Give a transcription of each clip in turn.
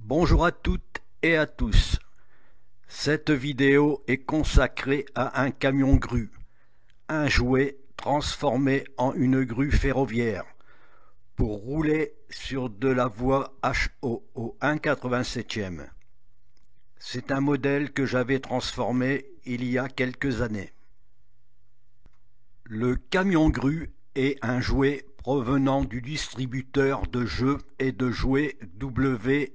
Bonjour à toutes et à tous. Cette vidéo est consacrée à un camion grue, un jouet transformé en une grue ferroviaire pour rouler sur de la voie HO au 1,87e. C'est un modèle que j'avais transformé il y a quelques années. Le camion grue est un jouet provenant du distributeur de jeux et de jouets WDK.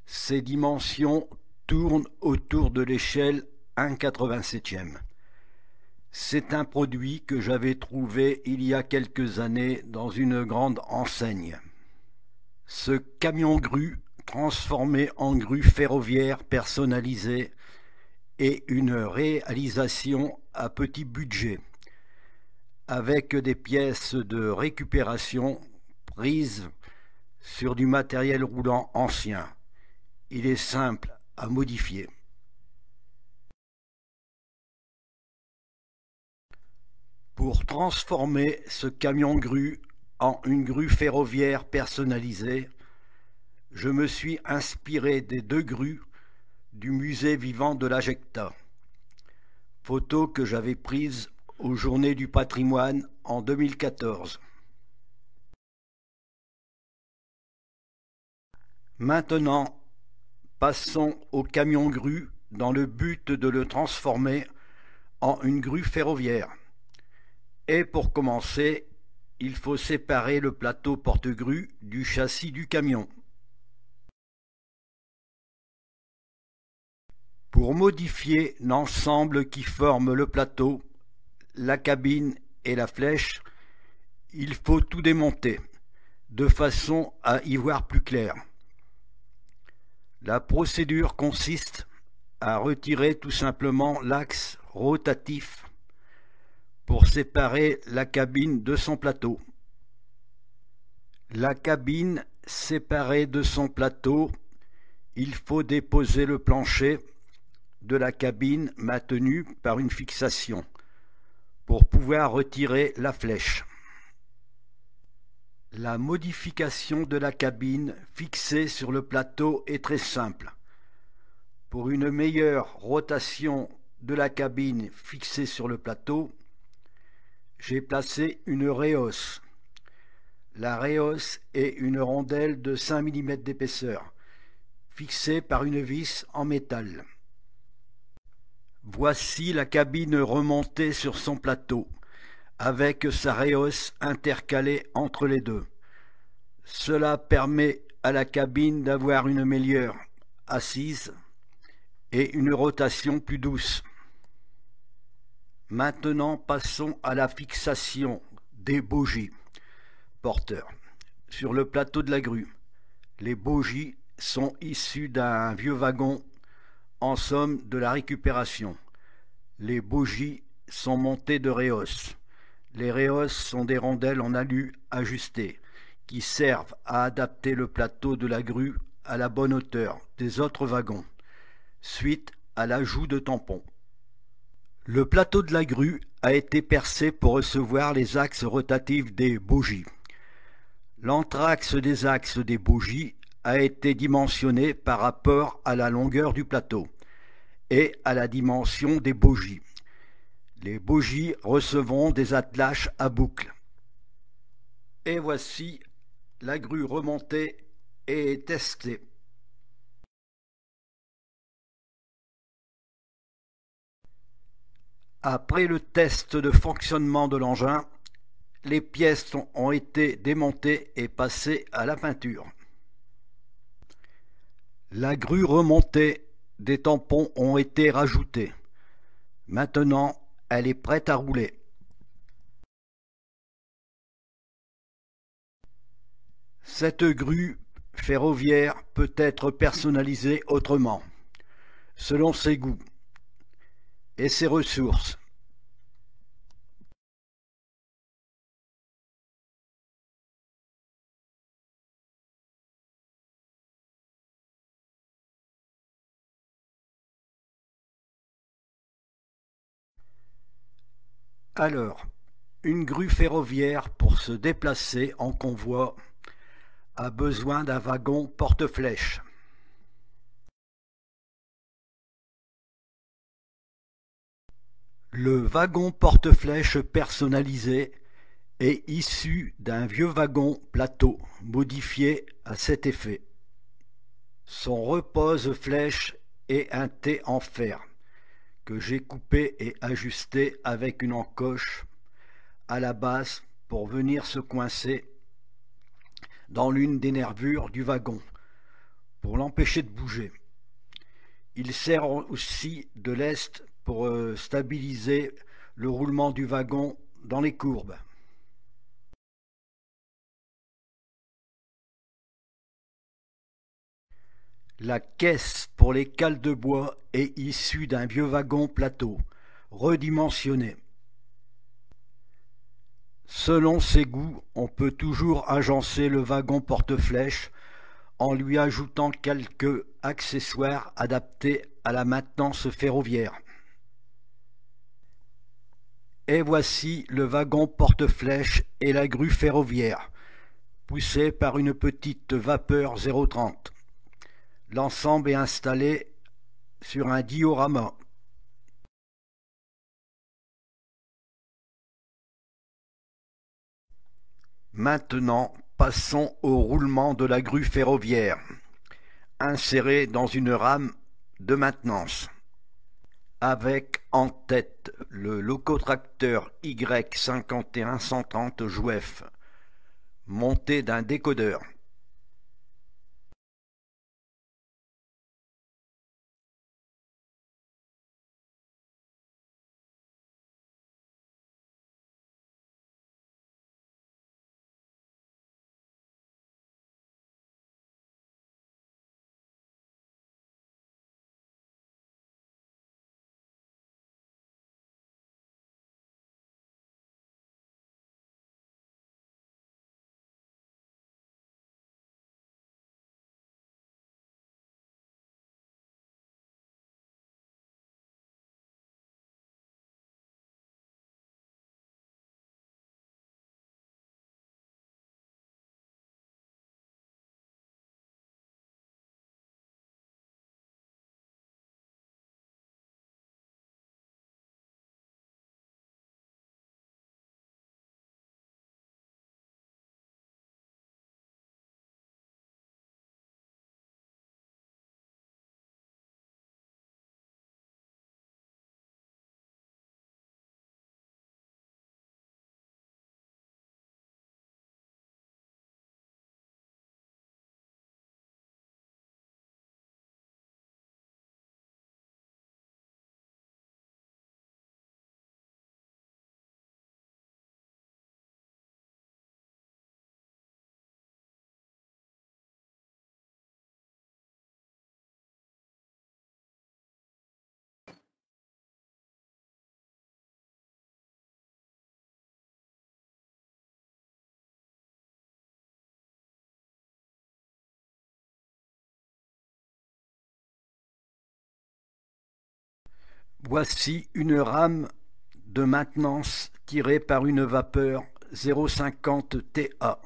Ses dimensions tournent autour de l'échelle 1,87e. C'est un produit que j'avais trouvé il y a quelques années dans une grande enseigne. Ce camion grue, transformé en grue ferroviaire personnalisée, est une réalisation à petit budget, avec des pièces de récupération prises sur du matériel roulant ancien. Il est simple à modifier. Pour transformer ce camion grue en une grue ferroviaire personnalisée, je me suis inspiré des deux grues du musée vivant de l'Ajecta, photo que j'avais prise aux Journées du patrimoine en 2014. Maintenant, passons au camion grue dans le but de le transformer en une grue ferroviaire. Et pour commencer, il faut séparer le plateau porte-grue du châssis du camion. Pour modifier l'ensemble qui forme le plateau, la cabine et la flèche, il faut tout démonter, de façon à y voir plus clair. La procédure consiste à retirer tout simplement l'axe rotatif pour séparer la cabine de son plateau. La cabine séparée de son plateau, il faut déposer le plancher de la cabine maintenu par une fixation pour pouvoir retirer la flèche. La modification de la cabine fixée sur le plateau est très simple. Pour une meilleure rotation de la cabine fixée sur le plateau, j'ai placé une réhausse. La réhausse est une rondelle de 5 mm d'épaisseur, fixée par une vis en métal. Voici la cabine remontée sur son plateau, avec sa réhausse intercalée entre les deux. Cela permet à la cabine d'avoir une meilleure assise et une rotation plus douce. Maintenant, passons à la fixation des bogies porteurs sur le plateau de la grue. Les bogies sont issues d'un vieux wagon, en somme de la récupération. Les bogies sont montées de réhausse. Les réhausses sont des rondelles en alu ajustées qui servent à adapter le plateau de la grue à la bonne hauteur des autres wagons, suite à l'ajout de tampons. Le plateau de la grue a été percé pour recevoir les axes rotatifs des bogies. L'entraxe des axes des bogies a été dimensionné par rapport à la longueur du plateau et à la dimension des bogies. Les bogies recevront des attelaches à boucle. Et voici la grue remontée et testée. Après le test de fonctionnement de l'engin, les pièces ont été démontées et passées à la peinture. La grue remontée, des tampons ont été rajoutés. Maintenant, elle est prête à rouler. Cette grue ferroviaire peut être personnalisée autrement, selon ses goûts et ses ressources. Alors, une grue ferroviaire pour se déplacer en convoi a besoin d'un wagon porte-flèche. Le wagon porte-flèche personnalisé est issu d'un vieux wagon plateau modifié à cet effet. Son repose-flèche est un T en fer que j'ai coupé et ajusté avec une encoche à la base pour venir se coincer dans l'une des nervures du wagon pour l'empêcher de bouger. Il sert aussi de lest pour stabiliser le roulement du wagon dans les courbes. La caisse pour les cales de bois est issue d'un vieux wagon plateau, redimensionné. Selon ses goûts, on peut toujours agencer le wagon porte-flèche en lui ajoutant quelques accessoires adaptés à la maintenance ferroviaire. Et voici le wagon porte-flèche et la grue ferroviaire, poussée par une petite vapeur 0,30. L'ensemble est installé sur un diorama. Maintenant, passons au roulement de la grue ferroviaire, insérée dans une rame de maintenance, avec en tête le locotracteur Y51130 Jouef, monté d'un décodeur. Voici une rame de maintenance tirée par une vapeur 0,50 TA.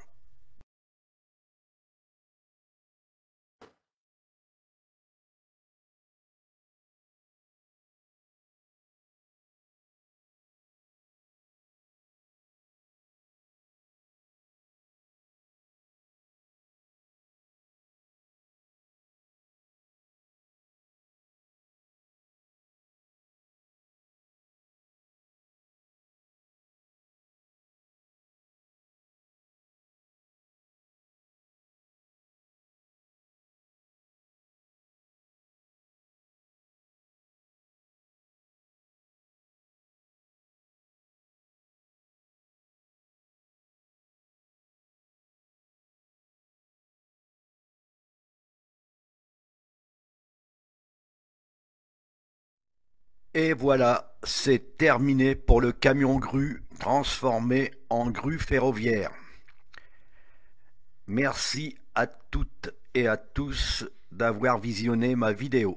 Et voilà, c'est terminé pour le camion grue transformé en grue ferroviaire. Merci à toutes et à tous d'avoir visionné ma vidéo.